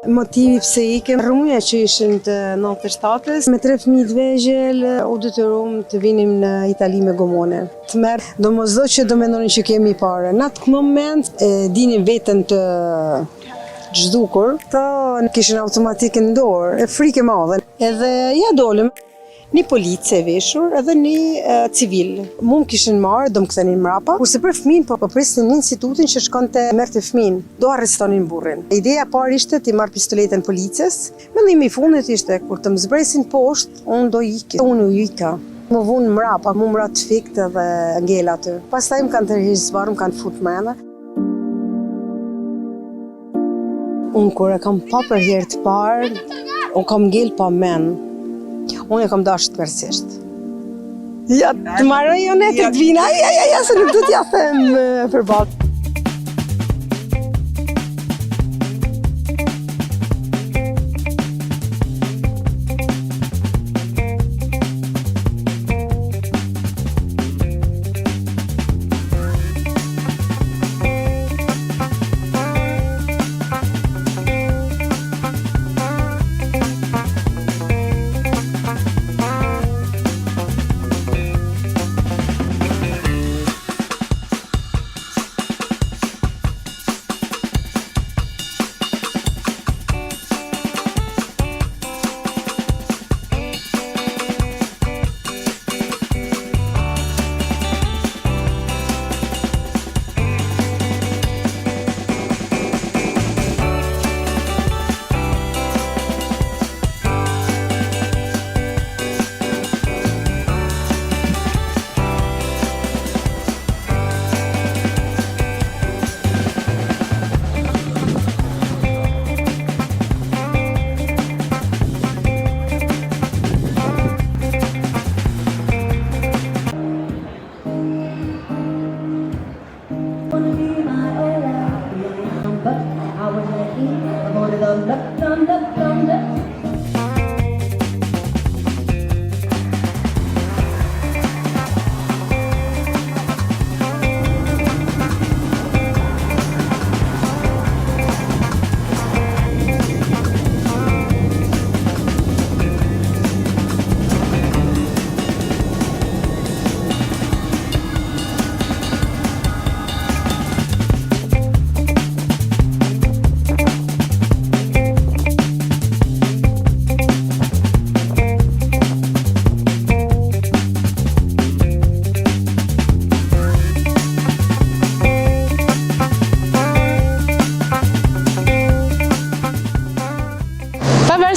Motivi pse ikem, rrumja që ishin të 97-s, me 3 fëmijë të vegjël, u detyruam të vinim në Itali me gomone. Të merr, domosdoshmë që do mendonin që kemi parë. Në atë moment dinin veten të zhdukur, to kishin automatik në dorë, e frikë e madhe. Edhe ja dolëm. Një policë e veshur edhe një civil. Mu më kishin marrë, do më kthenin mrapa, kurse për fëmin po prisnin një institutin që shkonte merrte fëmin, do arrestonin burrin. Ideja parë ishte t'i marr pistoletën policës, mendimi i fundit ishte kur të më zbresin poshtë, unë do iki. Unë u ika. Më vunë mrapa, mu mra të fikt edhe ngel aty. Pastaj më kanë tërheqë zvarr, më kanë futur mrena. Unë kur e kam pa për herë të parë, unë kam ngel pa men. Unë e kam dashur tërësisht. Ja, të marrë jo ne të vina, ja, se nuk do t'ja them përballë.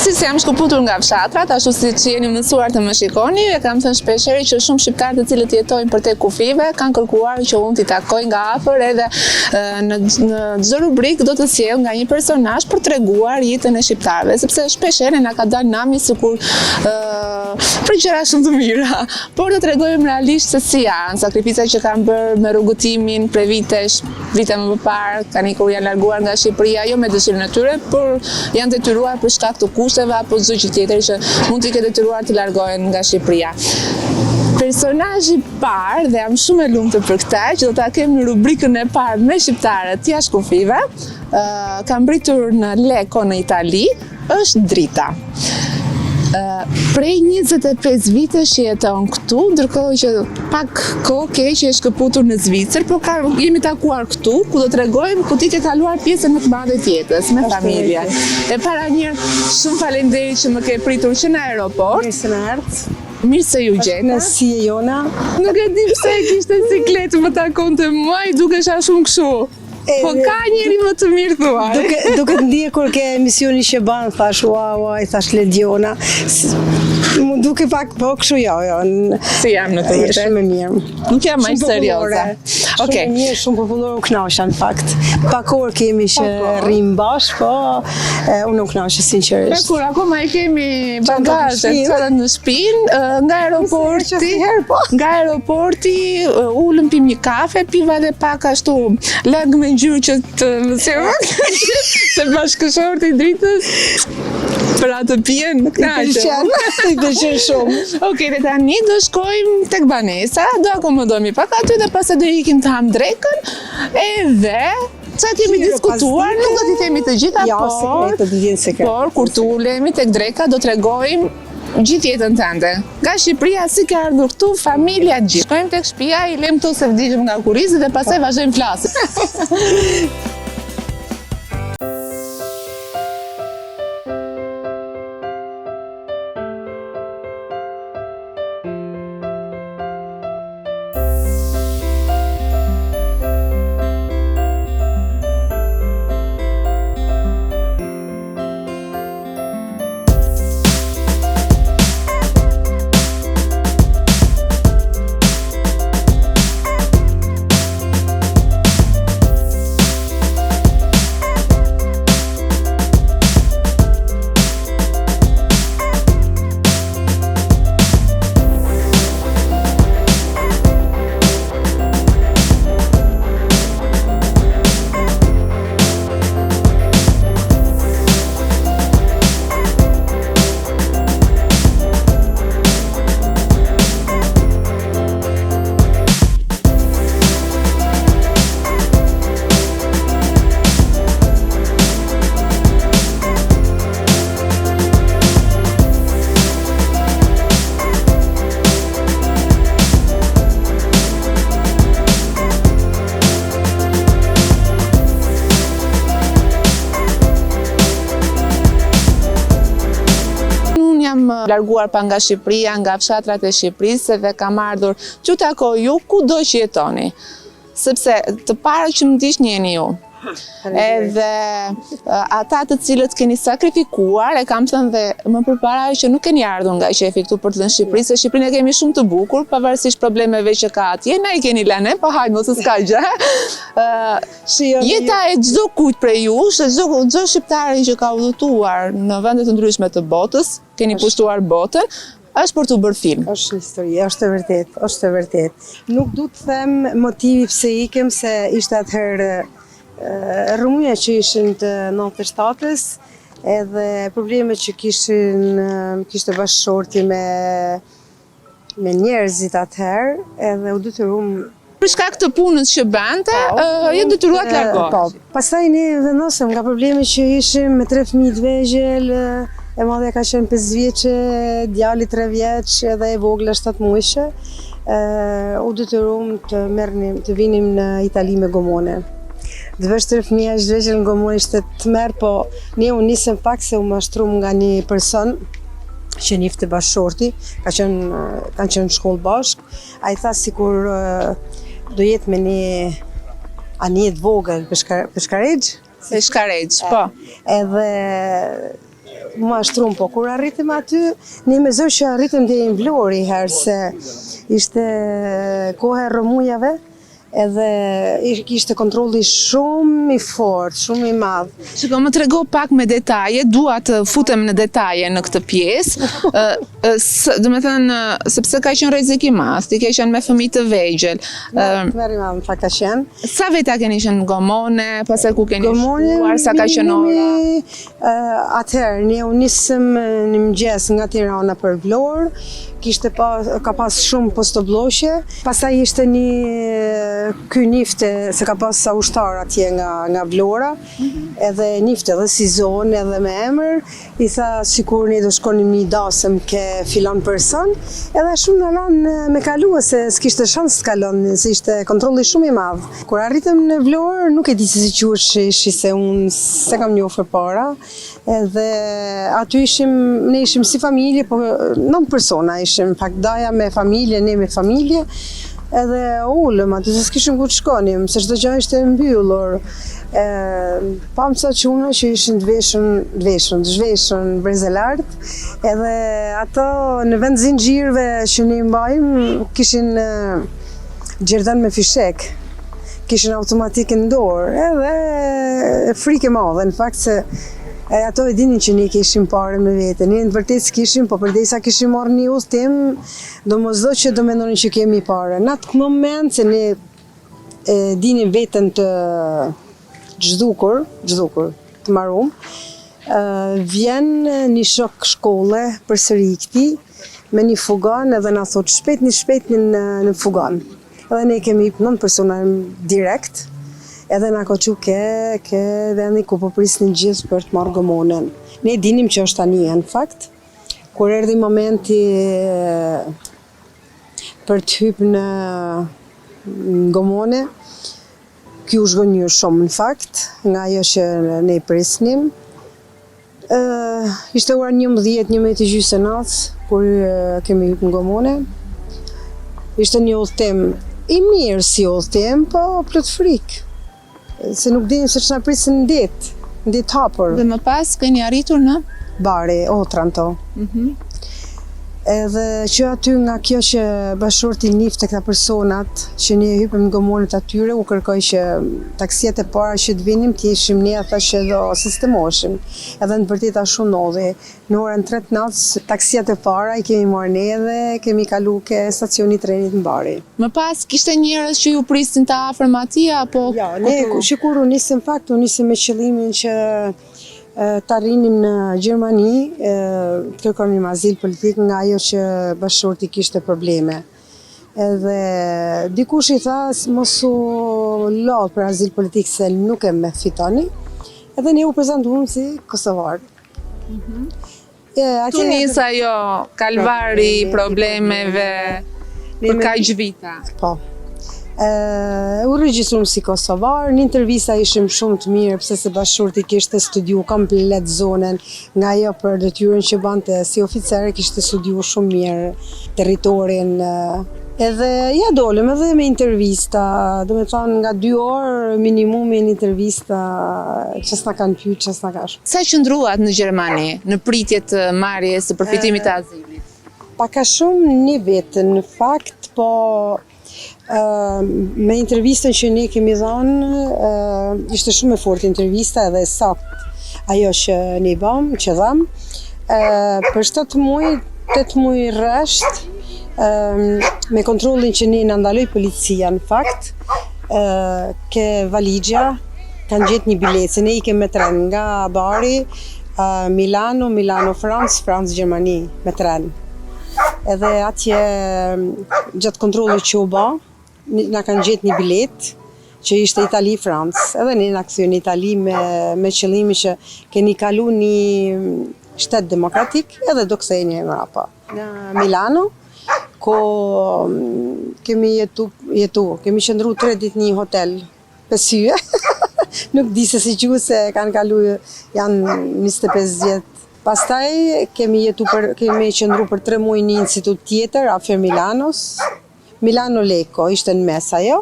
Se jam shkëputur nga fshatrat, ashtu si që jeni mësuar të më shikoni, e kam thënë shpeshherë që shumë shqiptarë të cilët jetojnë përtek kufive kanë kërkuar që unë t'i takoj nga afër edhe në çdo rubrikë do të sjell nga një personazh për treguar jetën e shqiptarëve, sepse shpeshherë na ka dalë nami sikur për gjëra shumë të mira, por do t'rregojmë realisht se si janë sakrificat që kanë bërë me rrugëtimin prej vite më parë, kanë ikur janë larguar nga Shqipëria jo me dëshirën e tyre, por janë detyruar për shkak të kushteve apo çdo gjë tjetër që mund t'i ketë detyruar të largohen nga Shqipëria. Personazhi i parë, dhe jam shumë e lumtur për këtë, që do ta kem në rubrikën e parë me shqiptarët jashtë kufive, ka mbritur në Lecco në Itali, është Drita. Prej 25 vitesh që jeton këtu, ndërkohë që pak kohë ke që është shkëputur në Zvicër, por jemi takuar këtu, ku do t'rregojmë ku ti ke kaluar pjesën më të madhe të jetës me familje. E para njëherë, shumë faleminderit që më ke pritur që në aeroport. Mirë se na erdhë. Mirë se ju gjeta. Në si e jona. Nuk e di pse e kishte sikletë më takonte mua, i dukesha shumë kështu. Po ka njëri më të mirë thuaj. Duke të ndje kur ke emisioni që banë, thash, ua, i thash Lediona. Më duke pak, po kështu jo. Si jam në të vërtetë? Shumë e mirë. Nuk jam aq serioze. Shumë e mirë, shumë popullore, u knaqesha në fakt. Pak orë kemi që rrim bashkë, po unë u knaqesha sinqerisht. Kur akoma i kemi bagazhet çfarë në shtëpinë, nga aeroporti ulëm pim një kafe, piva dhe pak ashtu lëng me ngjyrë që të se bashkëshorti i Dritës për atë pijen në knaqen. I pëlqen shumë. Okej, dhe tani do shkojmë tek banesa, do akomodohemi pak aty dhe pastaj do ikim të ham drekën edhe Çka kemi diskutuar, nuk do t'i themi të gjitha, Ja, sekretet vjen sekret. por kur të ulemi tek dreka do t'rregojmë gjithë jetën tënde. Nga Shqipëria si ka ardhur këtu, familja gjithë. Shkojmë tek shtëpia, i lëm këtu se vdiqëm nga kurrizi dhe pastaj vazhdojmë flasim. Larguar pa nga Shqipëria, nga fshatrat e Shqipërisë dhe kam ardhur që takoj ju kudo që jetoni. Sepse të parë që më ndiq njeni ju. Edhe ata të cilët keni sakrifikuar, e kam thënë dhe më përpara që nuk keni ardhur nga qefi këtu për të lënë Shqipëri, se Shqipërinë e kemi shumë të bukur, pavarësisht problemeve që ka atje, na i keni lënë, po hajde mos s'ka gjë. Jeta e çdo kujt prej jush, çdo shqiptari që ka udhëtuar në vende të ndryshme të botës, keni pushtuar botën, është për të bërë film. Është histori, është e vërtet, është e vërtet. Nuk du të them motivi pse ikem, se ishte atëherë rrëmuja që ishin të 97-ës, edhe problemet që kishte bashkëshorti me njerëzit atëherë, edhe u detyruam. Për shkak të punës që bante, ju detyruat largohet. Pastaj ne vendosëm nga problemi që ishim me 3 fëmijë të vegjël, e madhe ka qenë 5 vjeçe, djali 3 vjeç, edhe e vogla 7 muajshe. U detyruam të vinim në Itali me gomone. Të vesh 3 fëmija çdo vegjël në gomone ishte të merë, po ne u nisëm pak se u mashtrum nga një person që njifte bashkëshorti, kanë qenë në shkollë bashkë. Ai tha sikur do jetë me një anijet vogël peshkaregj. Peshkaregj, po. Edhe u mashtrum, po kur arritëm aty, ne me zë që arritëm deri në Vlorë herë, se ishte koha e rrëmujave, edhe ishte kontrolli shumë i fortë, shumë i madh. Shiko, më trego pak me detaje, dua të futem në detaje në këtë pjesë. Do me thënë, sepse ka qenë rrezik i madh, ti ke qenë me fëmijë të vegjël. Merri madh, në fakt ka qenë. Sa veta keni qenë në gomone, pastaj ku keni shkuar, sa ka qenë ora? Atëherë, ne u nisëm në mëngjes nga Tirana për Vlorë, ka pas shumë postoblloshe, pastaj ishte ky nifte, se ka pas sa ushtar atje nga Vlora, edhe nifte edhe si zonë edhe me emër, i tha sikur ne do shkonim një dasëm ke filan person, edhe shumë në lanë me kalua se s'kishte shans të kalon, se ishte kontrolli shumë i madh. Kur arritëm në Vlorë, nuk e di se si quhesh, se unë se kam njohur para, edhe aty ne ishim si familje, po 9 persona ishim, fakt daja me familje, ne me familje, edhe ullëm aty, se s'kishim ku të shkonim, se çdo gjë ishte mbyllur. Pam ca çuna që ishin të zhveshën brezelart, edhe ato në vend zinxhirëve që ne i mbajmë, kishin gjerdan me fishek, kishin automatik në dorë, edhe frikë e madhe, në fakt se ato e dinin që ne kishim parë me vete, ne në vërtet s'kishim, po përderisa kishim marrë një udhëtim, domosdo që do mendonin që kemi parë. Në atë moment se ne dinim veten të zhdukur, të marum, vjen një shok shkolle përsëri i këtij me një fugan, edhe na thot shpejt në fugan. Edhe ne kemi 9 persona direkt, edhe na ka qu ke vendi ku po prisnin gjithë për të marrë gomonen. Ne dinim që është tani në fakt, kur erdhi momenti për të hyrë në gomone, ky u zhgënjur shumë në fakt, nga ajo që ne prisnim. Ishte ora 11:30 natës, kur kemi hyrë në gomone. Ishte një udhëtim i mirë si udhëtim, po plot frikë. Se nuk dinim se ç'na prisin në det hapur. Dhe më pas keni arritur në? Bari, Otranto. Edhe që aty nga kjo që bashkëshorti nifte këta personat që ne hypëm në gomonet atyre, u kërkoj që taksijet e para që të vinim të ishim ne ata që do sistemoshim. Edhe në vërtet ashtu ndodhi. Në orën 3 natës taksijet e para i kemi marrë ne dhe kemi kalu ke stacioni trenit në Bari. Më pas kishte njerëz që ju prisnin të afërm atij apo? Ja, ne kur u nisim fakt, u nisim me qëllimin që të arrinim në Gjermani, të kërkonim azil politik nga ajo që bashkëshorti kishte probleme. Edhe dikush i tha mos u lodh për azil politik se nuk e me fitoni, edhe ne u prezentuam si kosovar. Tu nis ajo kalvari problemeve për kaq vite. Po. U regjistruam si kosovar, në intervista ishim shumë të mirë, pse se bashkëshorti kishte studiu komplet zonën, nga ajo për detyrën që bante si oficer, kishte studiu shumë mirë territorin. Edhe ja dolëm edhe me intervista, do me thonë nga 2 orë minimum në intervista, që s'na kanë pyet, që s'na ka shumë. Sa qëndruat në Gjermani në pritje të marrjes së përfitimit të azilit? Paka shumë një vit, në fakt, po me intervistën që ne kemi dhënë, ishte shumë e fortë intervista edhe sakt ajo që ne bëm, që dham. Për 7 muaj rresht, me kontrollin që ne na ndaloi policia në fakt, ke valigja, kanë gjetë një bilet, se ne ikem me tren nga Bari, Milano, Francë, Gjermani, me tren. Edhe atje, gjatë kontrollit që u ba, na kanë gjetë një bilet që ishte Itali-Francë. Edhe ne na kthyen në Itali me qëllimin që keni kalu një shtet demokratik edhe do ktheheni në Europa. Në Milano, ku kemi kemi qëndru 3 ditë në një hotel, 5 yje. Nuk di se si quhet se kanë kalu janë 25 vjet. Pastaj kemi qëndru për 3 muaj në një institut tjetër, afër Milanos, Milano Lecco, ishte në mes ajo.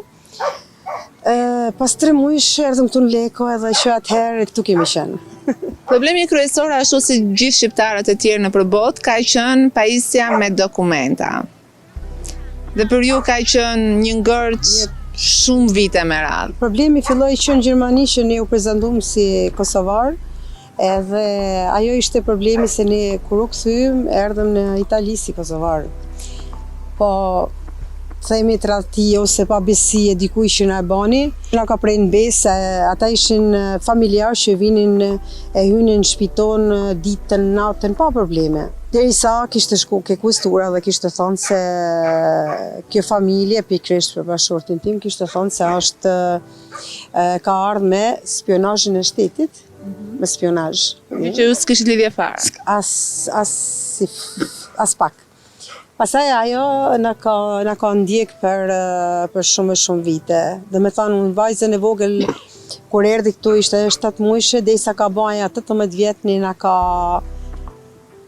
Pas 3 muaj erdhëm këtu në Lecco edhe që atëherë këtu kemi qenë. Problemi kryesor ashtu si gjithë shqiptarët e tjerë në përbot ka qenë pajisja me dokumenta. Dhe për ju ka qenë një ngërç shumë vite me radhë. Problemi filloi që në Gjermani që ne u prezentuam si kosovar. Edhe ajo ishte problemi se ne kur u kthyem erdhëm në Itali si kosovar. Po themi tradhti ose pa besie dikuj që na e bani, na ka prej në besë, ata ishin familjar që vinin e hynin në shtëpiton ditën, natën pa probleme. Derisa kishte shku ke questura dhe kishte thonë se kjo familje, pikërisht për bashkëshortin tim, kishte thonë se është ka ardhur me spionazhin e shtetit. Me spionazh. Që ju s'kishit lidhje fare? As pak. Pastaj ajo na ka ndjek për shumë vite. Dhe me thonë, unë vajzën e vogël, kur erdhi këtu ishte 7 muajshe, derisa ka baja 18 vjet, na ka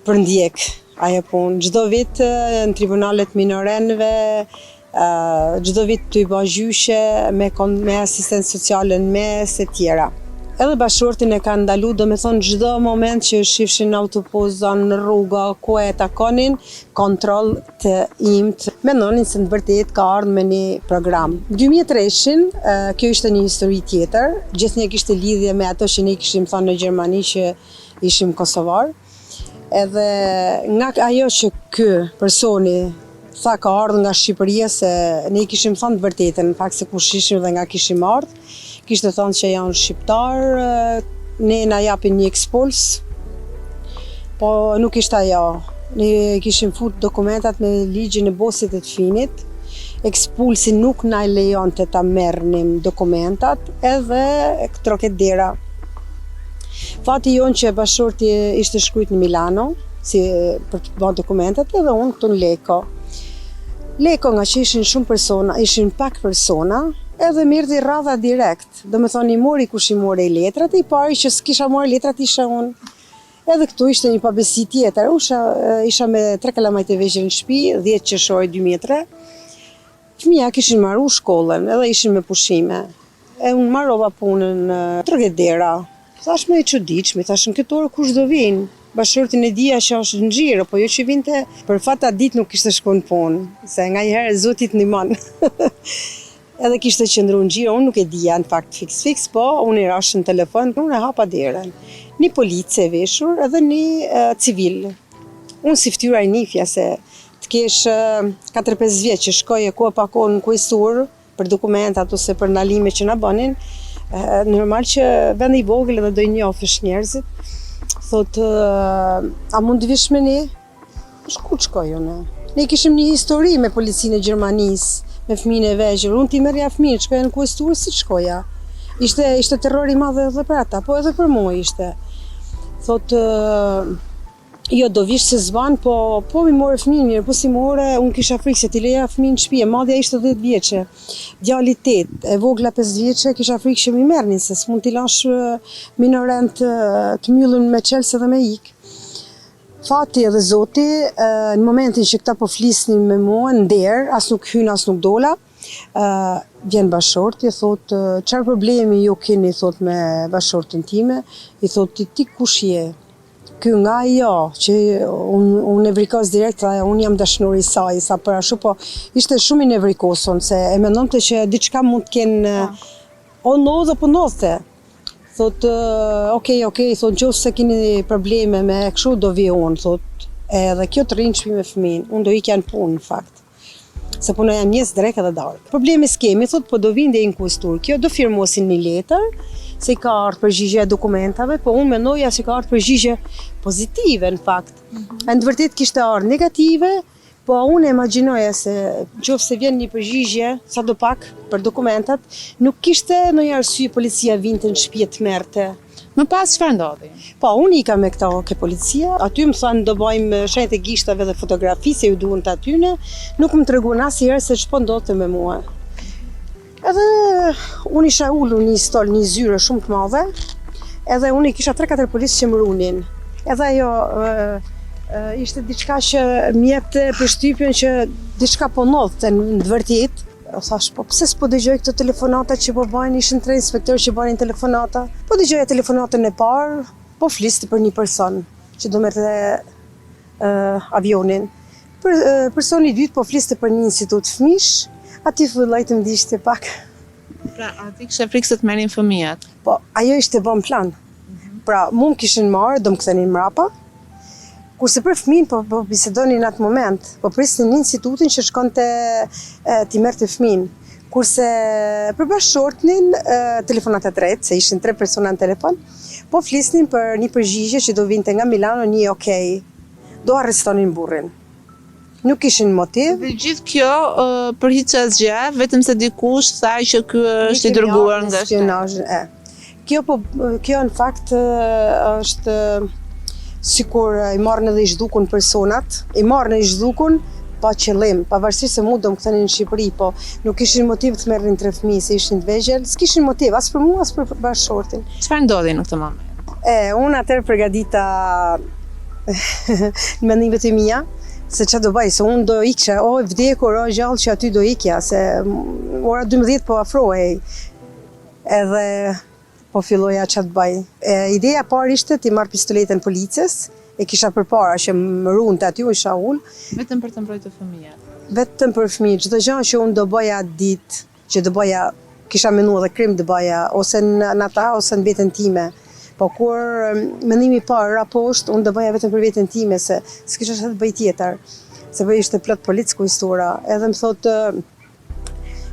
përndjek ajo punë. Çdo vit në tribunalet minorenëve, çdo vit të i bë gjyshe me asistencë sociale në mes e tjera. Edhe bashkëshortin e ka ndalu, do me thonë çdo moment që shifshin autopoza në rruga, ku e takonin, kontroll të imt. Mendonin se në vërtet ka ardhur me një program. 2003-shin, kjo ishte një histori tjetër, gjithnjë kishte lidhje me ato që ne kishim thënë në Gjermani që ishim kosovar. Edhe nga ajo që ky personi tha ka ardhur nga Shqipëria, se ne kishim thënë të vërtetën, në fakt se kush ishim dhe nga kishim ardhur. Kishte thonë që janë shqiptar, ne na japin një ekspuls, po nuk ishte ajo. Ne kishim fut dokumentat me ligjin e Bosit e të Finit, ekspulsi nuk na e lejonte ta merrnim dokumentat edhe trokedera. Fati jonë që bashorti ishte shkruajt në Milano për të bërë dokumentat edhe unë këtu në Leko. Leko nga që ishin shumë persona, ishin pak persona, edhe mirdi radha direkt. Do me thonë i mori kush i mori letrat, i pari që s'kisha mori letrat isha unë. Edhe këtu ishte një pabesi tjetër, isha me 3 kalamajt e vegjël në shtëpi, 10 qershori 2003. Fëmija kishin marru shkollën, edhe ishin me pushime. E unë marrova punën në trokedera. Thash me i çuditshme, thash në këtë orë kush do vinë? Bashortin e dija që është në xhiro, po jo që vinte, për fat atë ditë nuk kishte shkuar në punë, se nganjëherë Zoti të ndihmon. Edhe kishte qëndruar në xhiro, unë nuk e dija në fakt fiks, po unë i rash në telefon, unë e hapa derën. Një policë e veshur edhe një civil. Unë si fytyra e nifja se të kesh 4-5 vjeç që shkoje kohë pa kohë në kuestur për dokumentat ose për ndalime që na bënin, normal që vendi i vogël edhe do i njofësh njerëzit. Thot, a mund të vish me ne? Ku të shkoj unë? Ne kishim një histori me policinë e Gjermanisë, me fëmijën e vegjël. Unë ti merrja fëmijën, shkoja në kuestur, si të shkoja? Ishte terror i madh edhe për ata, po edhe për mua ishte. Thot, jo, do vish se zban, po mi more fëmijën mirë, po si more, unë kisha frikë se t'i leja fëmijën në shtëpi, madhja ishte 10 vjeçe. Djali 8, e vogla 5 vjeçe, kisha frikë që mi merrnin, se s'mund t'i lash minorent të mbyllën me çelës edhe me ik. Fati edhe Zoti, në momentin që këta po flisnin me mua, në derë, as nuk hyn, as nuk dola, vjen bashorti, thot, çfarë problemi ju keni, thot, me bashortin time, i thot, ti kush je? Ky nga jo, që unë e vrikos direkt, unë jam dashnori i saj, sa për ashtu, po ishte shumë i nevrikoson, se e mendonte që diçka mund të kenë, o ndodhe, po ndodhte. Thot, okej, thot, nëse se keni probleme me kështu, do vi unë, thot, edhe kjo të rrinë shtëpi me fëmijën, unë do ikja në punë, në fakt. Se punoja mjes drek edhe darkë. Problemi s'kemi, thot, po do vinë dhe i në kuestur, kjo do firmosin një letër, se i ka ardhur përgjigje e dokumentave, po unë mendoja se ka ardhur përgjigje pozitive në fakt. Në të vërtetë kishte ardhur negative, po unë imagjinoja se nëse vjen një përgjigje sadopak për dokumentat, nuk kishte ndonjë arsye policia vinte në shtëpi të merrte. Më pas çfarë ndodhi? Po unë ika me këta ke policia, aty më thanë do bëjmë shenjat e gishtave dhe fotografi se ju duhen të atyne, nuk më treguan asnjëherë se ç'po ndodhte me mua. Edhe unë isha ullur një stol, një zyre shumë të madhe, edhe unë i kisha 3-4 policë që më runin. Edhe ajo ishte diçka që më jepte përshtypjen që diçka po ndodhte në të vërtetë. Thash, po pse s'po dëgjoj këto telefonata që po bajnë, ishin 3 inspektorë që bajnë telefonata. Po dëgjoja telefonatën e parë, po flisti për një person që do merrte avionin. Personi i dytë po fliste për një institut fëmish. Ati filloi të më dishte pak. Pra, ati kishe frikë se të merrin fëmijat? Po, ajo ishte bën plan. Pra, mu më kishin marrë, do më kthenin mrapa. Kurse për fëmijën, po bisedonin në atë moment, po prisnin një institutin që shkonte t'i merrte fëmijën. Kurse për bashortnin, telefonat e tretë, se ishin 3 persona në telefon, po flisnin për një përgjigje që do vinte nga Milano, një okej, do arrestonin burrin. Nuk ishin motiv. Dhe gjithë kjo për hiç asgjë, vetëm se dikush thaj që ky është i dërguar nga shteti. Kjo në fakt është sikur i marrën edhe i zhdukun personat, i marrën e i zhdukun pa qëllim, pavarësisht se mu do më kthenin në Shqipëri, po nuk kishin motiv të merrnin 3 fëmijë se ishin të vegjël, s'kishin motiv as për mua as për bashortin. Çfarë ndodhi në këtë moment? Unë atëherë përgatita në mendimet e mia, se që do bëj, se unë do ikësha, vdekur, gjallë që aty do ikja, se ora 12 po afrohej, edhe po filloja që të bëj. Ideja parë ishte t'i marrë pistoletën policës, e kisha përpara që më runë të aty, isha ullë. Vetëm për të mbrojtur fëmijët? Vetëm për fëmijët, çdo gjë që unë do bëja ditë, që do bëja, kisha menuar edhe krim do bëja, ose në ata, ose në veten time. Po kur mendimi i parë ra poshtë, unë do bëja vetëm për veten time, se s'kisha çfarë të bëj tjetër. Se ishte plot policë kuistora, edhe më thotë,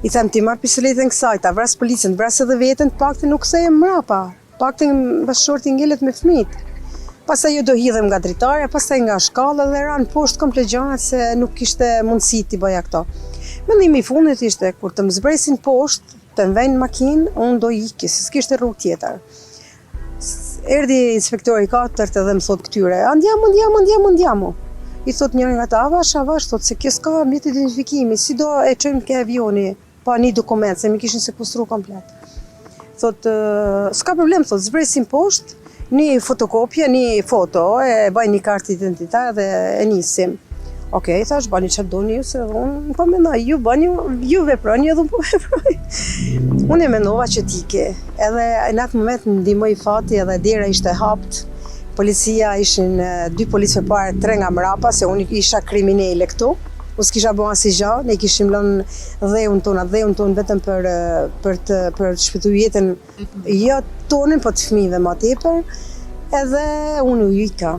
i them ti marr pistoletën kësaj, ta vras policën, vras edhe veten, paktën nuk kthehem mrapa. Paktën bashorti ngelet me fëmijët. Pastaj jo do hidhem nga dritarja, pastaj nga shkalla dhe ran poshtë komplet gjana se nuk kishte mundësi t'i bëja këto. Mendimi i fundit ishte kur të më zbresin poshtë, të më vejnë makinë, unë do iki, se s'kishte rrugë tjetër. Erdhi inspektori 4 edhe më thot këtyre, andiamo. I thot njëri nga ta, avash, thot se kjo s'ka mjet identifikimi, si do e çojmë ke avioni, pa një dokument, se mi kishin sekustruar komplet. Thot, s'ka problem, thot, zbresim poshtë, një fotokopje, një foto, e baj një kartë identitar dhe e nisim. Okej, thash, bani çfarë doni ju, se unë po mendoj, ju veproni edhe unë po veproj. Unë e mendova që t'ike, edhe në atë moment më ndihmoi fati edhe dera ishte hapt. Policia ishin 2 policë përpara, 3 nga mrapa, se unë isha kriminele këtu. Unë s'kisha bërë asnjë gjë, ne kishim lënë dheun tonë vetëm për të shpëtuar jetën jo tonën, po të fëmijëve më tepër. Edhe unë u ika.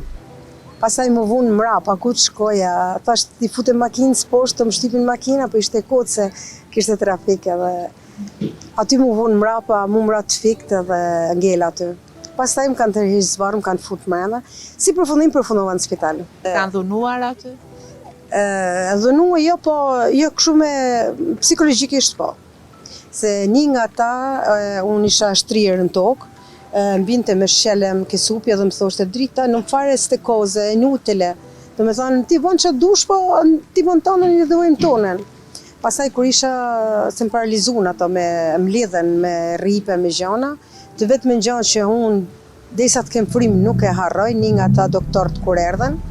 Pastaj më vunë mrapa, ku të shkoja, thash t'i futem makinës poshtë, të më shtypin makina, po ishte kot se kishte trafik edhe aty më vunë mrapa, mu mra të fikt edhe ngel aty. Pastaj më kanë tërheqë zvarr, më kanë fut mrena. Si përfundova në spital. Kanë dhunuar aty? Dhunuar jo, po jo kështu me psikologjikisht po. Se një nga ta, unë isha shtrirë në tokë, mbinte me shelem kesupja dhe më thoshte drita, në fare s'te koze, inutile. Do me thonë, ti bën që dush, po ti bën tonën i dhujmë tonën. Pastaj kur isha, se më paralizun ato, me mlidhen, me rripe, me gjana, të vetëm gjë që unë, derisa të kem frym, nuk e harroj, një nga ta doktorët kur erdhen,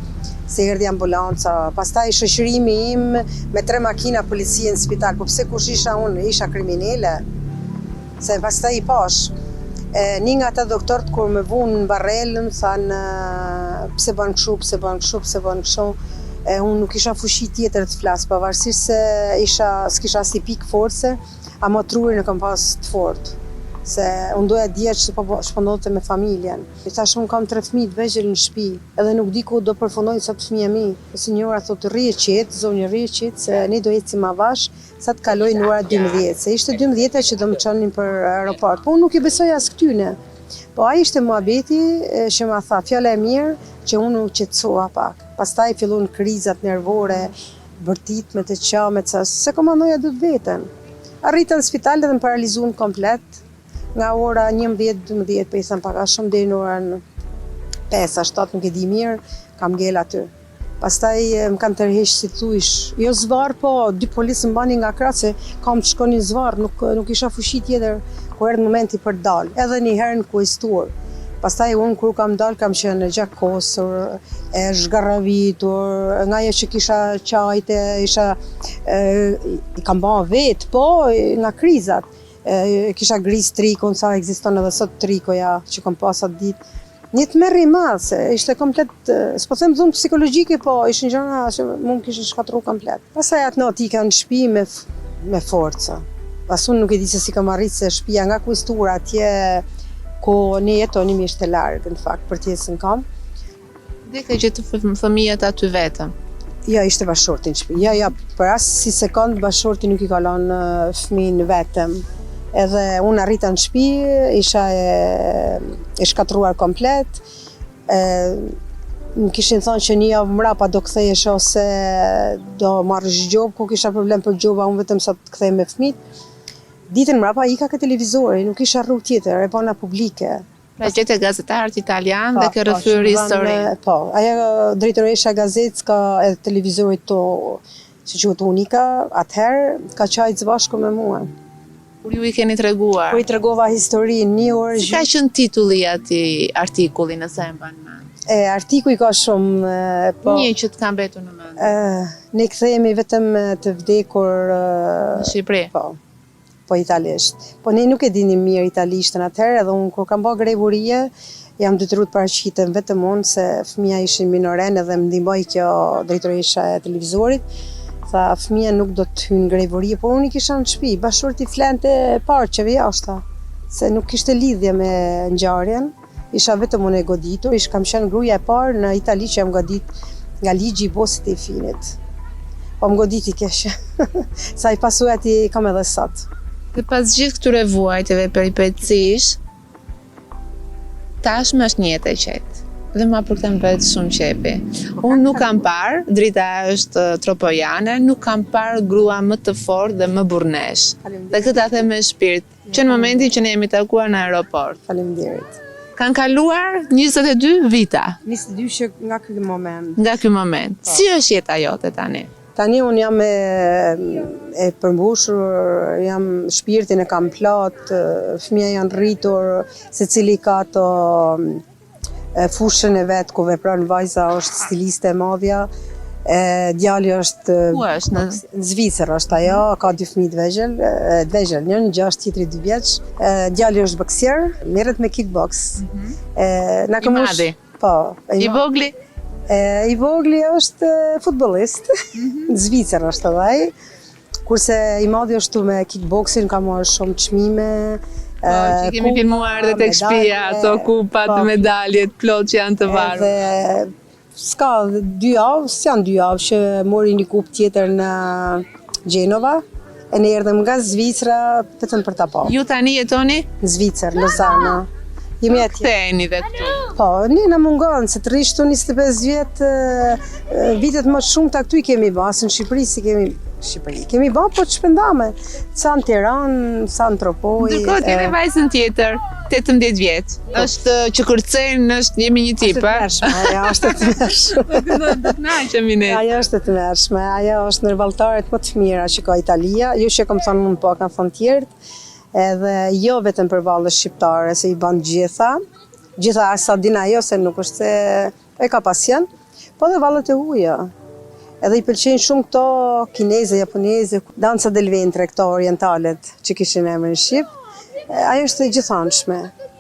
se erdhi ambulanca, pastaj shoqërimi im me 3 makina policie në spital, po pse kush isha unë, isha kriminele, se pastaj i pash. Një nga ta doktorët kur me vunë në barrelën, thanë pse bën kështu, unë nuk isha fushi tjetër të flas, pavarësisht se s'kisha si pikë force, ama trurin e kam pas të fortë. Se unë doja dje që po shpëndonte me familjen. I thash unë kam 3 fëmijë të vegjël në shtëpi, edhe nuk di ku do përfundojnë sot fëmija mi. Sinjora thotë rrije qetë, zonjë rrije qetë, se ne do ecim avash sa të kalojnë në ora 12, se ishte 12 që do më çonin për aeroport. Po unë nuk i besoj as këtyne. Po ai ishte muhabeti që ma tha fjala e mirë që unë u qetësova pak. Pastaj fillon krizat nervore, bërtitme të qamet, se komandoja do të veten. Arrita në spital dhe më paralizuan komplet. Nga ora 11-12, po i thënë pak a shumë deri në orën 5-7, nuk e di mirë, kam ngel aty. Pastaj më kanë tërheqë si thujsh, jo zvarr, po 2 policë më bani nga krah se kam të shkonin zvarr, nuk isha fushi tjetër kur erdhi momenti për dal. Edhe një herë në kuestur. Pastaj unë kur kam dal kam qenë gjakosur, e zhgarravitur, nga ajo që kisha qajte, i kam bërë vetë, po nga krizat. Kisha gris trikon, sa ekziston edhe sot trikoja që kam pas atë ditë. Një të merri madh, se ishte komplet, s'po them dhunë psikologjike, po ishin gjëra që mund kishin shkatruar komplet. Pastaj atë natë ika në shtëpi me forca. Pas unë nuk e di se si kam arritë se shtëpia nga kuestura atje ku ne jetonim ishte larg në fakt për tjesën kam. Dhe ka gjetur fëmijët aty vetëm? Ja, ishte bashorti në shtëpi. Ja, për as si sekond bashorti nuk i ka lënë fëmijën vetëm. Edhe unë arrita në shtëpi, isha e shkatruar komplet. Më kishin thënë që një javë mrapa do kthehesh ose do marrësh gjobë, ku kisha problem për gjoba, unë vetëm sa të kthej me fëmijët. Ditën mrapa ika ke televizori, nuk isha rrugë tjetër, e bona publike. Pra gjete gazetarët italian dhe ke rrëfyer historinë. Po, ajo drejtoresha gazetës ka edhe televizorit to, që quhet Unika, atëherë ka qajtë bashkë me mua. Kur ju i keni treguar? Kur i tregova historinë, një orë. Si ka qenë titulli i atij artikulli, nëse e mban mend? Artikuj ka shumë, po. Një që të ka mbetur në mend. Ne kthehemi vetëm të vdekur në Shqipëri. Po italisht. Po ne nuk e dinim mirë italishtën atëherë, edhe unë kur kam bërë grevurie, jam detyruar të paraqitem vetëm unë se fëmia ishin minoren edhe më ndihmoi kjo drejtoresha e televizorit. Tha fëmia nuk do të hyjë në grevuri, por unë i kisha në shtëpi, bashorti flente parçeve jashta, se nuk kishte lidhje me ngjarjen. Isha vetëm unë e goditur, kam qenë gruaja e parë në Itali që jam godit nga ligji i Bosit e Finit. Po më goditi keq. Sa i pasojat i kam edhe sot. Dhe pas gjithë këtyre vuajtjeve peripecish, tashmë është një jetë e qetë. Dhe ma për këtë më bëhet shumë qepi. Unë nuk kam parë, drita është tropojane, nuk kam parë grua më të fortë dhe më burnesh. Dhe këtë ta them me shpirt, që në momentin që ne jemi takuar në aeroport. Faleminderit. Kanë kaluar 22 vita 22 që nga ky moment. nga ky moment. Si është jeta jote tani? Tani unë jam e përmbushur, shpirtin e kam plot, fëmija janë rritur, secili ka ato fushën e vet ku vepron vajza, është stiliste e madhja. Djali është Ku është? Në Zvicër është ajo, ka 2 fëmijë të vegjël, njëri 6, tjetri 2 vjeç. Djali është boksier, merret me kickbox. Na I madhi? Po. I vogli? I vogli është futbollist, në Zvicër është edhe ai, kurse i madhi është tu me kickboxing, ka marrë shumë çmime. Që kemi filmuar dhe tek shtëpia, ato kupat, medaljet, plot që janë të varur. Edhe s'ka 2 javë, s'janë 2 javë që mori një kupë tjetër në Gjenova, e ne erdhëm nga Zvicra vetëm për ta pa. Ju tani jetoni? Në Zvicër, Lozana. Jemi atje. Ktheheni dhe këtu. Po, ne na mungon se të rrish këtu 25 vjet, vitet më shumë ta këtu I kemi basë, në Shqipëri si kemi Kemi ba, po të shpendame. Sa në Tiranë, sa në Tropoj. Ndërkohë t'jeni vajzën tjetër, 18 vjeç. Është që kërcen, jemi një tip, a? Ajo është të mërshme. Do të kënaqemi ne. Ajo është të mërshme. Ajo është në vallëtaret më të mira që ka Italia. Jo që kam thonë unë, po kam thonë tjertë. Edhe jo vetëm për vallë shqiptare, se I ban gjitha. Gjitha sa din ajo, se nuk është se e ka pasion, po dhe vallët e huaja. Edhe I pëlqejnë shumë këto kineze, japoneze, danca del ventre, këto orientalet që kishin emrin shqip. Ajo është e gjithanshme.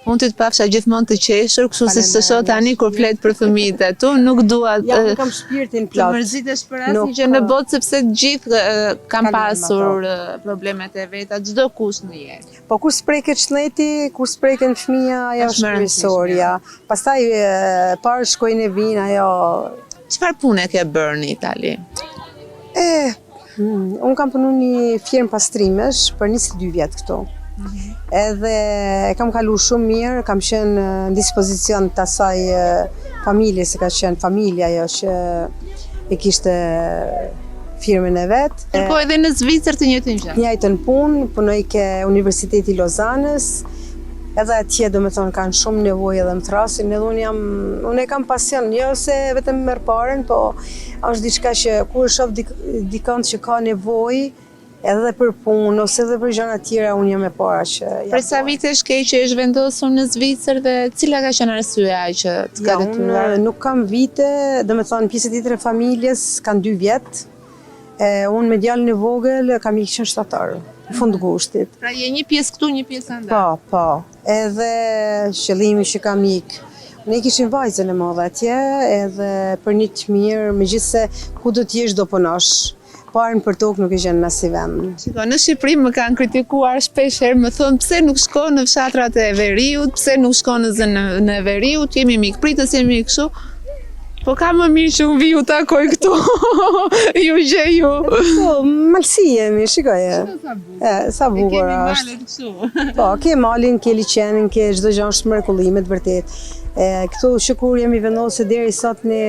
Unë të pafsha gjithmonë të qeshur, kështu se së shoh tani kur flet për fëmijët e tu, nuk dua unë kam shpirtin plot. Të mërzitesh për asnjë gjë në botë, sepse të gjithë kanë pasur problemet e veta, çdo kush në jetë. Po kur spreket shneti, kur spreken fëmia, ajo është kryesorja. Pastaj parë shkojnë e vinë, ajo. Çfarë pune ke bërë në Itali? Unë kam punu një firmë pastrimesh për 22 vjet këtu. Edhe e kam kalu shumë mirë, kam qenë në dispozicion të asaj familje, se ka qenë familja ajo që e kishte firmën e vet. Po edhe në Zvicër të njëjtën gjë. Njëjtën punë, punoj ke Universiteti Lozanës. Edhe atje do me thonë kanë shumë nevojë edhe më thrasin, edhe unë e kam pasion, jo se vetëm merr parën, po është diçka që kur shoh dikant që ka nevojë, edhe për punë, ose edhe për gjëra tjera, unë jam e para që... Për sa vitesh ke që është vendosur në Zvicër dhe cila ka qenë arsyeja që të ka detyruar? Unë nuk kam vite, do me thonë pjesë tjetër e familjes kanë 2 vjet. Unë me djalin e vogël kam I qenë shtatar, në fund gushtit. Pra je një pjesë këtu, një pjesë andaj. Po. Edhe qëllimi që kam ik. Ne kishim vajzën e madhe atje, edhe për një të mirë, megjithse ku do t'jesh do punosh. Parën për tokë nuk e gjenë nësi vend. Shiko, në Shqipëri më kanë kritikuar shpesh herë, më thonë pse nuk shko në fshatrat e Veriut, pse nuk shko në Veriut, jemi mikpritës, jemi kështu. Po ka më mirë që unë vi u takoj këtu. Ju gjej ju. Po, malsi jemi, shikoje. Sa bukur është. E kemi malet kështu. Po, ke malin, ke liqenin, ke çdo gjë është mrekullimet vërtet. Këtu që kur jemi vendosur deri sot ne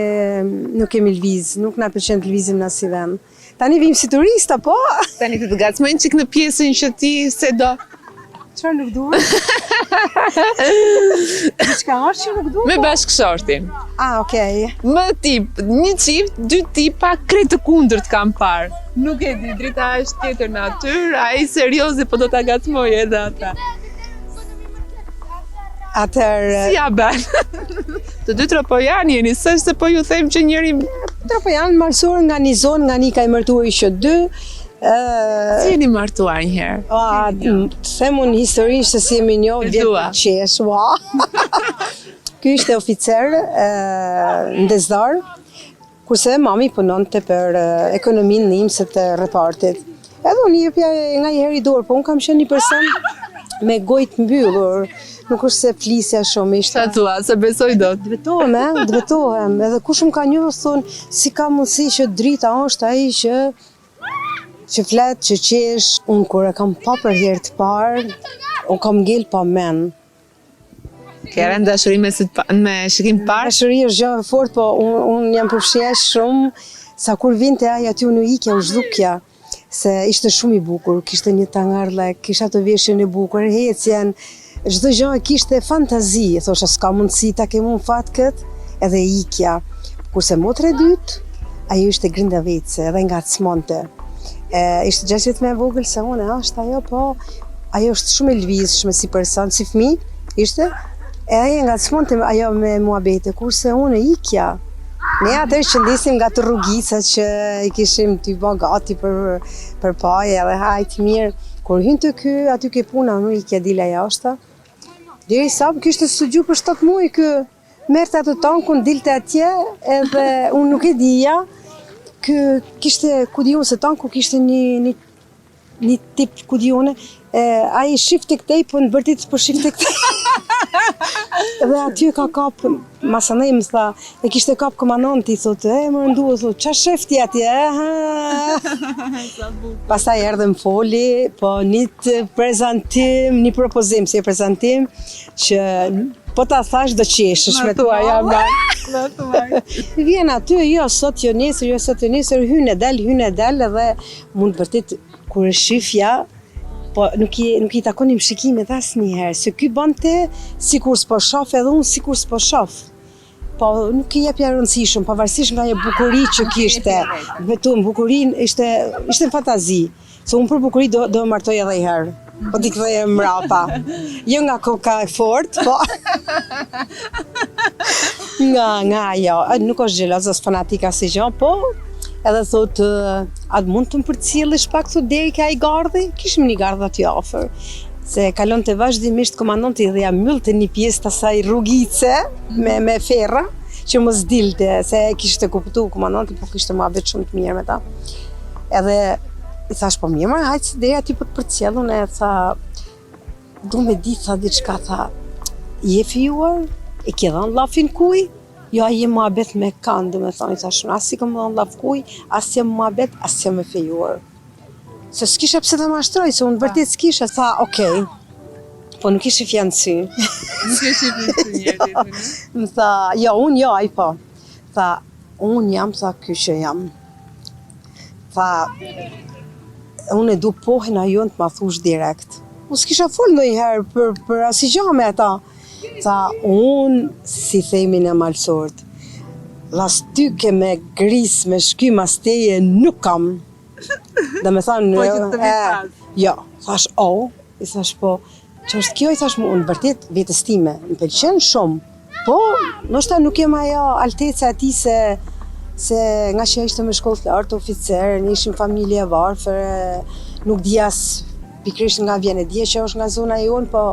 nuk kemi lviz, nuk na pëlqen të lvizim në asnjë vend. Tani vim si turista, po. Tani të gacmojnë çik në pjesën që ti se do. Çfarë nuk duhet? Diçka është që nuk duhet? Me bashkëshortin. Okej. Më tip, një qift, 2 tipa krejt të kundërt kam parë. Nuk e di, drita është tjetër natyrë, ai serioze po do ta gacmoj edhe ata. Atëherë... Si ja bën? Të dy tropojanë jeni, s'është se po ju them që njëri... Tropojanë marsuar nga një zonë, nga një ka I martuar që 2. Si jeni martuar njëherë? Të them unë historisht se si jemi njohur vjet të qesh, Ky ishte oficer ndesdar, kurse mami punonte për ekonominë në imset të repartit. Edhe unë jepja nga një herë I dorë, po unë kam qenë një person me gojë të mbyllur, nuk është se flisja shumë ishte. Qa tua, se besoj dot. Dvetohem, edhe kush më ka njohur thonë si ka mundësi që drita është ai që flet, që qesh. Unë kur e kam pa për herë të parë, unë kam ngel pa men. Ke rënë dashuri me shikim parë? Dashuri është gjë e fortë, po unë jam përfshjesh shumë, sa kur vinte ai aty unë ikja, u zhdukja, se ishte shumë i bukur, kishte një tangarlle, kisha të veshjen e bukur, hecjen, çdo gjë kishte fantazi, thosha s'ka mundësi ta kem unë fat kët, edhe ikja. Kurse motra e dytë, ajo ishte grindavece, edhe ngacmonte. Ishte 6 vjet më e vogël se unë, është ajo, po ajo është shumë e lvizshme si person, si fëmijë ishte, e ajo ngacmonte ajo me muhabete, kurse unë ikja. Ne atëherë qëndesim nga të rrugica që i kishim t'i bë gati për paje edhe hajtë mirë. Kur hyn të ky, aty ke puna, unë ikja dila jashtë. Derisa kishte studiu për 7 muaj ky, merrte atë tankun, dilte atje, edhe unë nuk e dija. Ky kishte, ku di unë se tanku kishte një tip, ku di unë, ai shifte këtej, po në vërtet po shifte këtej. Dhe aty ka kap, masanej më tha, e kishte kap komandanti, thotë, më rëndua, thotë, qa shefti atje, Pastaj erdhe më foli, po një prezantim, një propozim, si e prezantim, që po ta thash do qeshësh me tua, jam vjen aty, jo sot jo nesër, hynë e del, edhe mund vërtet, kur e shifja, po nuk i takonim shikimet asnjëherë, se ky bante sikur s'po shoh edhe unë sikur s'po shoh. Po nuk i jepja rëndësi shumë, pavarësisht nga një bukuri që kishte. Vetëm bukurinë ishte në fantazi. Se unë për bukuri do martoj edhe një herë. Po t'i kthej mrapa. Jo nga koka e fortë, po nga ajo. Nuk është xheloze as fanatika si gjë, po edhe thotë, atë mund të më përcjellësh pak, thotë, deri ka i gardhi, kishim një gardh aty afër. Se kalonte vazhdimisht komandanti dhe ja mbyllte një pjesë të asaj rrugice me ferra, që mos dilte, se kishte kuptuar komandanti, po kishte muhabet shumë të mirë me ta. Edhe i thash, po mirë, hajtë se deri aty po të përcjellun, e tha, du me di, tha diçka, tha, je fijuar, e ke dhënë llafin kuj? Jo, ai je muhabet me kanë, do me thonë, i thash, as si kam dhënë llaf kuj, as jam muhabet, as jam e fejuar. Se s'kisha pse ta mashtroj, se unë vërtet s'kisha, tha, okej, po nuk ishe fiancy. Nuk e shifin si njerë, Më tha, jo, unë jo, ai po. Tha, unë jam, tha, ky që jam. Tha, unë e du pohën a jonë të ma thush direkt. Unë s'kisha fol ndonjëherë për asnjë gjë me ata. Tha, unë, si themi në malsort, lastyke me gris, me shkym as teje nuk kam. Dhe me thanë, Po që të vitas. jo, thash, i thash, po, që është kjo, i thash, unë vërtet vetës time, më pëlqen shumë, po, ndoshta nuk jem ajo alteca ati se nga që ishte me shkollë të lartë oficer, ne ishim familje e varfër, nuk di as pikrisht nga vjen, e dje që është nga zona jonë, po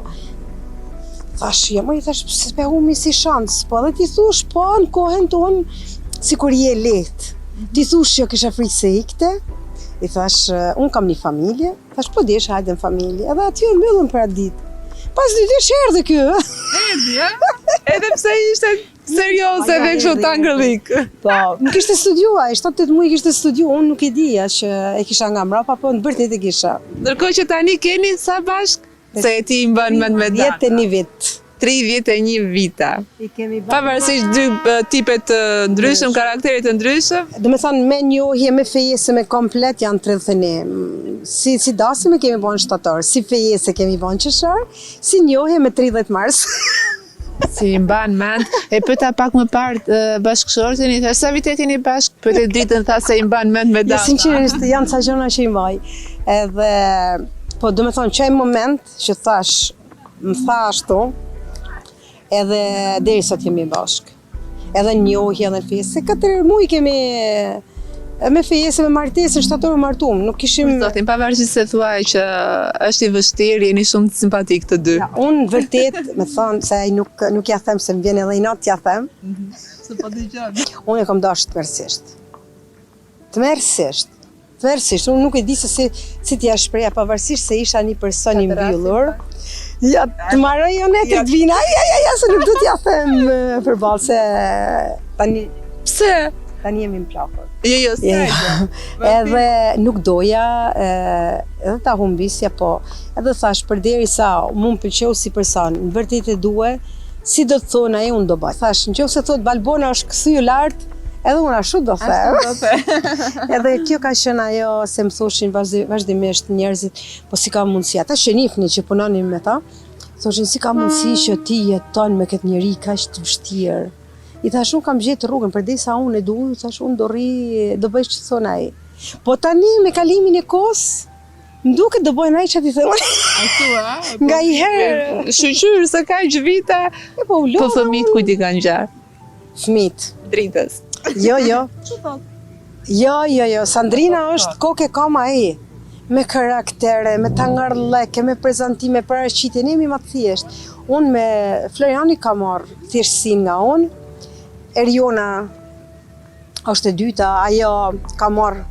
thash, i thash, se pe humi si shans, po edhe ti thush, po në kohën tonë, si kur je lehtë. Ti thush që kisha frikë se ikte, i thash, unë kam një familje, thash, po desh, hajde në familje, edhe aty e mbyllën për atë ditë. Pas 2 ditë erdhe ky. Erdhi, edhe pse ishte serioze dhe kështu tangërllik. Po, nuk kishte studiuar, 7-8 muaj kishte studiuar, unë nuk e dija që e kisha nga mrapa, po në vërtet e kisha. Ndërkohë që tani keni sa bashk? Se e ti mbën mend me datë. 31 vit. 31 vita. Pavarësisht dy tipet të ndryshëm, karakterit të ndryshëm. Do me thënë, me njohje, me fejese, me komplet janë 31. Si dasim e kemi bën shtator, si fejese kemi bën qeshor, si njohje me 30 mars. Si mban mend, e pyeta pak më parë bashkëshortin, i thash sa vite keni bashk, pyet dritën, tha se i mban mend me Jo, data. sinqerisht janë ca gjëra që i mbaj. Edhe po do me thonë, çaj moment që thash, më tha ashtu, edhe deri sot jemi bashk. Edhe njohje, edhe fejese, 4 muaj kemi me fejese, me martesën, shtator martuam, nuk kishim... Zotin, pavarësisht se thuaj që është i vështirë, jeni shumë të simpatik të dy. Ja, unë vërtet, me thonë, se nuk ja them, se më vjen edhe i natë t'ja them, Se po dëgjon. unë e kam dashur tmerrsisht. Tmerrsisht, unë nuk e di se si t'ja shpreha, pavarësisht se isha një person i mbyllur. Ja, të marroj jo ne të vina, ja, se nuk du t'ja them përballë, se tani Pse? jemi në plakër. Jo, se. Edhe nuk doja, edhe ta humbisja, po edhe thash, përderisa mu më pëlqeu si person, në vërtet e due, si do të thonë ai unë do bëj. Thash, nëse thotë Balbona është kthyer lart, edhe unë ashtu do them. Edhe kjo ka qenë ajo se më thoshin vazhdimisht njerëzit, po si ka mundësi, ata që njihnin që punonin me ta, thoshin si ka mundësi që ti jeton me këtë njerëz kaq të vështirë. I thash unë kam gjetë rrugën, përdesa unë e duaj, thash unë do bëj ç'të thon ai. Po tani me kalimin e kohës, më duket do bëjnë ai çfarë ti thon. Nga i herë Shqyr se ka që vite, po fëmijët kujt i kanë gjarë? Fëmijët. Dritës. Jo. Jo. Sandrina është kokë kama ai. Me karaktere, me tangarllëke, me prezantime, paraqitje, jemi më të thjesht. Unë me Floriani ka marrë thjeshtësinë nga unë. Eriona është e dyta, ajo ka marrë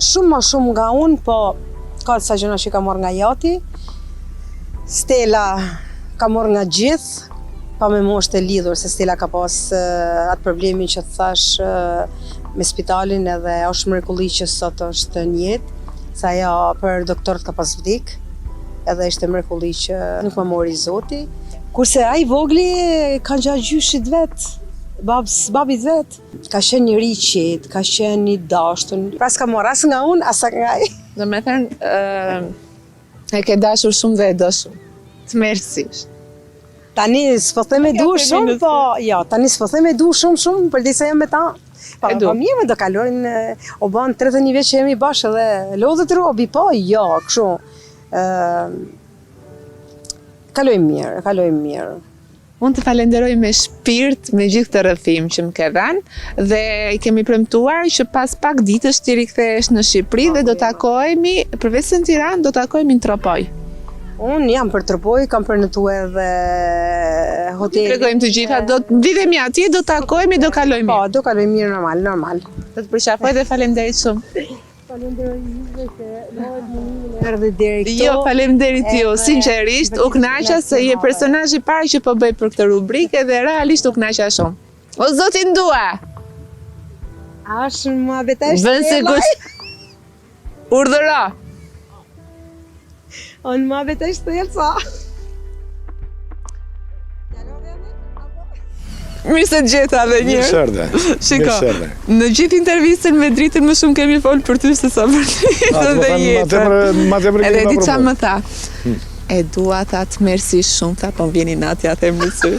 shumë më shumë nga unë, po ka disa gjëra që ka marrë nga Jati. Stella ka marrë nga gjithë, pa me moshë të lidhur, se Stella ka pas atë problemin që të thash me spitalin edhe është mrekulli që sot është në jetë, se ajo për doktorët ka pas vdik, edhe ishte mrekulli që nuk më mori Zoti. Kurse ai vogli ka gjatë gjyshit vetë, babit vetë. Ka qenë një riqit, ka qenë një dashtun. Pra s'ka marrë as nga unë, as nga ai. Do me thënë, e ke dashur shumë dhe e do shumë. Të merësish. Tani s'po them e du shumë, po jo, tani s'po them e du shumë, përdisa jam me ta. Po mirë, do kalojnë, o ban 31 vjeç që jemi bashkë dhe lodhët robi, po jo, kështu. Kalojmë mirë. Unë të falenderoj me shpirt me gjithë të rrëfim që më ke dhënë dhe i kemi premtuar që pas pak ditësh ti rikthehesh në Shqipëri dhe do takohemi, përveç se në Tiranë, do takohemi në Tropoj. Unë jam për Tropoj, kam përnatuar edhe hotel. Tregojmë të gjitha, do të vidhemi atje, do takohemi, do kalojmë mirë. Po, do kalojmë mirë normal. Do të përqafoj dhe faleminderit shumë. Faleminderit juve që më erdhi deri këtu. Jo, faleminderit ju, sinqerisht, u kënaqa se je personazhi i parë që po bëj për këtë rubrikë dhe realisht u kënaqa shumë. O zoti ndua. A shumë më betesh? Vën sigurisht. Urdhëro. Unë më betesh të jelësa. Mirë se gjeta dhe njërë. Mirë shërde. Shiko, në gjithë intervistën me Dritën më shumë kemi folë për ty se sa për ditën dhe jetën. Edhe di qa më tha. E dua ta të mersi shumë, tha, po vjeni natja të më sy.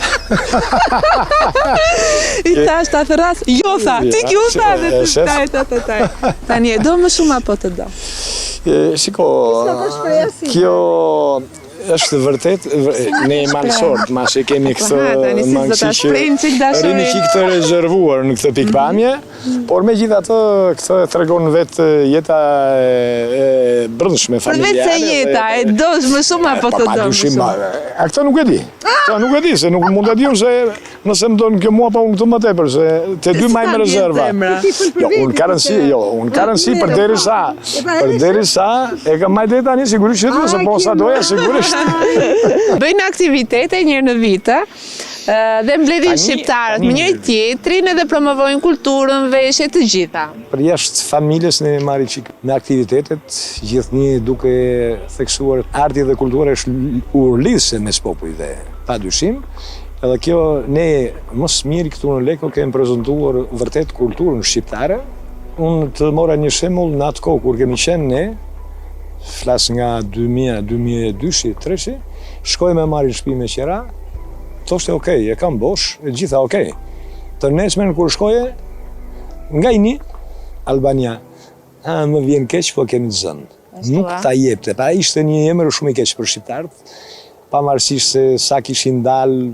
I thash ta thëras, jo tha, ti kjo tha dhe të taj. Tani e do më shumë apo të do? Shiko, kjo është vërtet, ne i malësort, ma që kemi këtë mangësi që rini që këtë rezervuar në këtë pikpamje, por me gjitha të këtë tregon vetë jeta e brëndshme familjare. Për vetë se jeta, e dosh më shumë apo të do më shumë? A këtë nuk e di, se nuk mund të di se nëse më donë kjo mua pa unë këtë më tepër, se të dy maj me rezerva. Unë karënsi për deri sa, e kam majtë e tani sigurisht që të se po sa doja sigurisht. Bëjnë aktivitete njërë në vite dhe mbledhin shqiptarët me njëri tjetrin edhe promovojnë kulturën, veshje të gjitha. Për jashtë familjes ne marri qik me aktivitetet, gjithnjë duke theksuar arti dhe kultura është urlidhse mes popujve, pa dyshim. Edhe kjo ne mos miri këtu në Leko kemi prezentuar vërtet kulturën shqiptare. Unë të mora një shembull në atë kohë kur kemi qenë ne, flas nga 2002-2003, shkoj me marrin shtëpi me qera, thoshte okej, e kam bosh, e gjitha okej. Të nesmen kur shkoje, nga ini, Albania, më vjen keq, po kemi të zënë. Nuk ta jepte, pa ishte një emër shumë i keq për shqiptarët, pavarësisht se sa kishin dalë,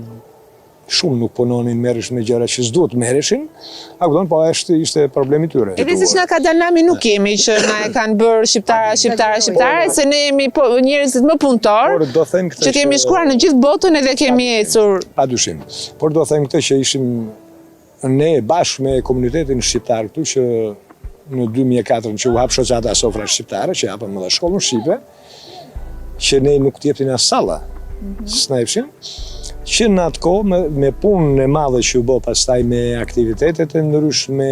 shumë nuk punonin merresh me gjëra që s'duhet merreshin, po ishte problemi tyre. Edhe siç na ka dalë nami nuk kemi që na e kanë bërë shqiptare, se ne jemi njerëzit më punëtor, që kemi shkuar në gjithë botën edhe kemi ecur. Padyshim. Por do them këtë që ishim ne bashkë me komunitetin shqiptar këtu që në 2004 që u hap shoqata sofra shqiptare, që hapën më dhe shkollën shqipe, që ne nuk t'jeptin as salla, s'na jepshin. Që në atë kohë, me punën e madhe që u bo pastaj me aktivitetet e ndryshme,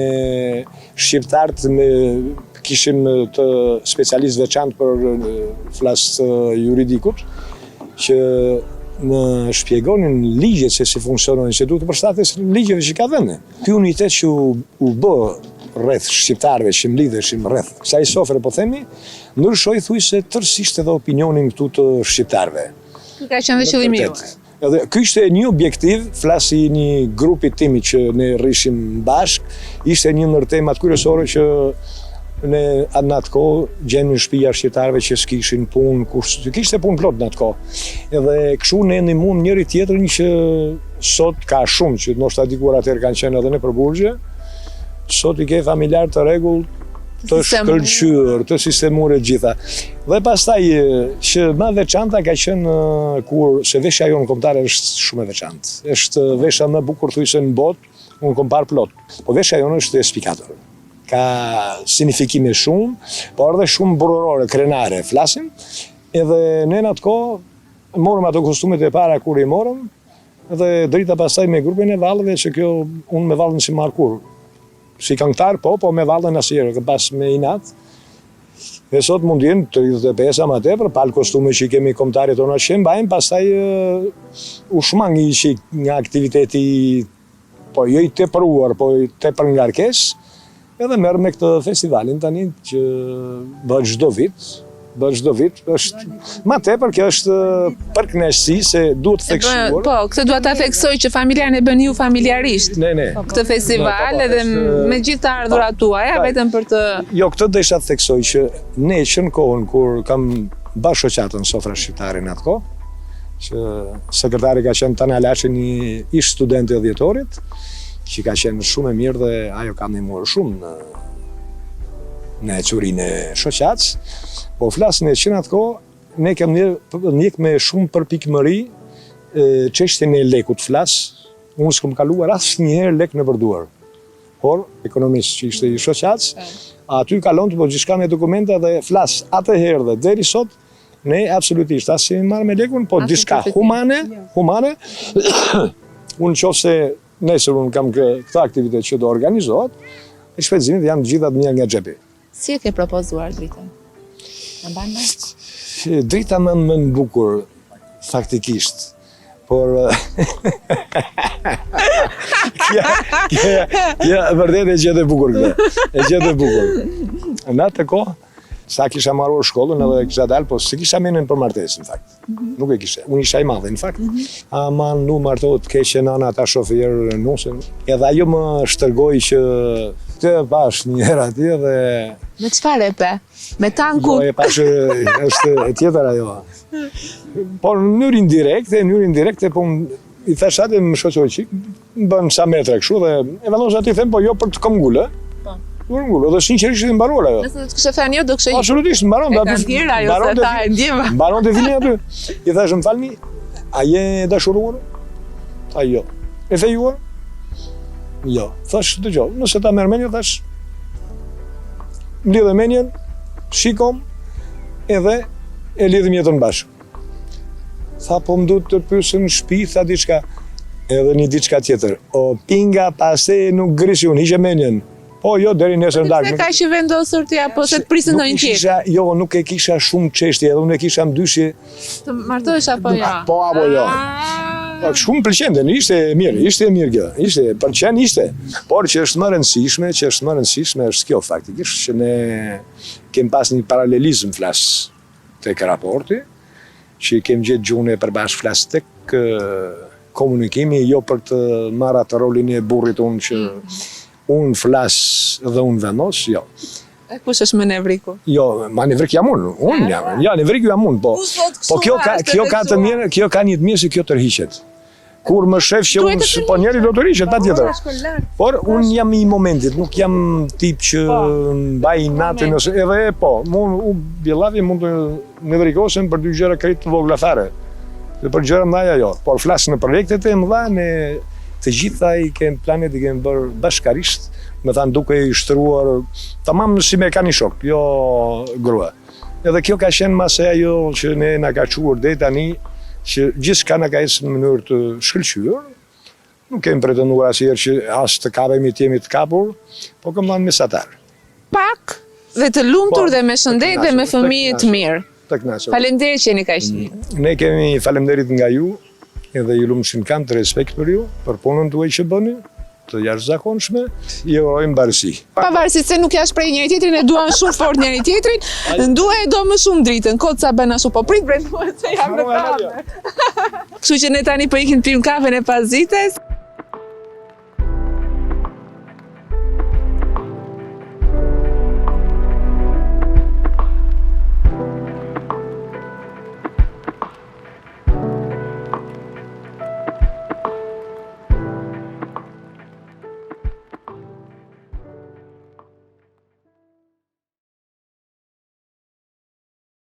shqiptarët kishim të specialistë veçantë për flas të juridikut, që në shpjegonin ligjet se si funksionojnë, që duhet të përshtates ligjeve që ka vendi. Ky unitet që u bë rreth shqiptarëve që mlidheshin rreth kësaj sofre, po themi, ndryshoi thujse tërësisht edhe opinionin këtu të shqiptarëve. Ky ka qenë dhe qëllimi juaj. Edhe ky ishte një objektiv, flasi një grupi timi që ne rrishim bashk, ishte një ndër temat kryesore që ne në atë kohë gjenim në shtëpia shqiptarëve që s'kishin punë, kishte punë plot në atë kohë. Edhe kështu ne ndihmum njëri tjetrin që sot ka shumë që ndoshta dikur atëherë kanë qenë edhe në përburgje. Sot i ke familjar të rregull, të shkëlqyer, të sistemuar e gjitha. Dhe pastaj që më veçanta ka qenë kur se veshja jonë kombëtare është shumë e veçantë. Është vesha më e bukur thujse në botë, unë kom parë plot. Po veshja jonë është spikator. Ka signifikime shumë, por edhe shumë burrore, krenare, flasim. Edhe ne në atë kohë morëm ato kostumet e para kur i morëm, edhe drita pastaj me grupin e vallëve, që kjo unë me vallën si marr kur. Si këngëtar, po me vallën asnjëherë, pas me inat. Dhe sot mund jenë 35 ama tepër, palë kostume që i kemi kombëtarit tonë që mbajmë, pastaj u shmangi që nga aktiviteti, po jo i tepëruar, po i tepër ngarkesë. Edhe merr me këtë festivalin tani që bëhet çdo vit, është më tepër kjo është për kënaqësi se duhet theksuar. Po, këtë dua ta theksoj që familjar e bën ju familjarisht. Ne. Këtë festival edhe me gjithë të ardhurat tuaja vetëm për të. Jo, këtë desha të theksoj që ne që në kohën kur kam bashkë shoqatën Sofra Shqiptare në atë kohë, që sekretari ka qenë Tana Laçi, një ish student i dhjetorit, që ka qenë shumë e mirë dhe ajo ka ndihmuar shumë në ecurinë e shoqatës. Po flasin që në atë kohë, ne kemi ndjek me shumë përpikmëri çështjen e lekut flas. Unë s'kam kaluar asnjëherë lek në përduar. Por ekonomist që ishte i shoqatës, aty kalon të po gjithçka me dokumenta dhe flas atëherë dhe deri sot ne absolutisht as si marr me lekun, po diçka humane. Unë qofse nesër unë kam këtë aktivitet që do organizohet, e shpenzimit janë gjitha të mia nga xhepi. Si e ke propozuar dritën? Në banë? Drita më në bukur, faktikisht, por kjo vërtet e gjetë e bukur këtë. Në atë kohë, sa kisha marrur shkollën edhe kisha dalë, po se kisha menën për martesë, në fakt. Nuk e kisha. Unë isha i madhe, në fakt. Ama nu martohet keqe nana ata shoferë nusën. Edhe ajo më shtrëgoi që të bash një herë atje dhe... Me çfarë e pe? Me tankun? Jo, e pash është e tjetër ajo. Por në mënyrë indirekte, po i thash atë më shoqëroj çik, më bën sa metra kështu dhe e vendos aty them po jo për të këmbgulë. Dhe sinqerisht i mbaruar ajo. Nëse të kishte thënë jo, do kishte. Absolutisht, mbaron. E ka ndjerë ajo se ta e ndjeva. Mbaron të vini aty. I thash, më falni, a je dashuruar? Tha jo. E fejuar? Jo. Thash, dëgjoj, nëse ta merr menjë, thash, mlidhe menjen, shikom, edhe e lidhim jetën bashkë. Tha, po më duhet të pyesën në shtëpi, tha diçka. Edhe një diçka tjetër. O pinga pase nuk grisi unë, hiqe menjen. Po jo, deri nesër darkë. Se ka që vendosur ti apo se të prisë ndonjë tjetër? Jo, nuk e kisha shumë çështje, edhe unë e kisha mdyshje. Të martohesh apo jo? Po apo jo. Shumë pëlqente, ishte mirë kjo. Ishte. Por që është më rëndësishme, është kjo faktikisht që ne kemi pas një paralelizëm flas tek raporti, që kemi gjetë gjuhën e përbashkë flas tek komunikimi, jo për të marrë atë rolin e burrit unë që unë flas dhe unë vendos, jo. E kush është manevriku? Jo, manevrik jam unë jam. Ja, manevriku jam unë, po kjo ka të mirë, kjo ka një të mirë se kjo tërhiqet. Kur më shef që unë, po njeri do të rriqet, pa tjetër. Por unë jam i momentit, nuk jam tip që mbaj natën, edhe po, bjellavi mund të nevrikosen për dy gjëra krejt të vogla fare. Dhe për gjëra mdhaja jo, por flas në projektet e mdha, ne të gjitha i kemë planet i kemë bërë bashkarisht, me thanë duke i shtruar, tamam si me ka një shok, jo grua. Edhe kjo ka qenë mase ajo që ne na ka quar deri tani, që gjithçka na ka ecë në mënyrë të shkëlqyer. Nuk kemi pretenduar asnjëherë që as të kapemi të jemi të kapur, po kemi dhënë mesatar. Pak dhe të lumtur dhe me shëndet dhe me fëmijë të mirë. Të kënaqur. Faleminderit që jeni kaq mirë. Ne kemi faleminderit nga ju. edhe ju lumshin kam të respekt për ju, për punën tuaj që bëni, të jashtëzakonshme, i urojmë mbarësi. Pavarësisht se nuk jash prej njëri tjetrin, e duan shumë fort njëri tjetrin, duaj do më shumë dritën. Kot sa bën ashtu, po prit bre, se jam në kafe. Kështu që ne tani po ikim pim kafen e pasdites.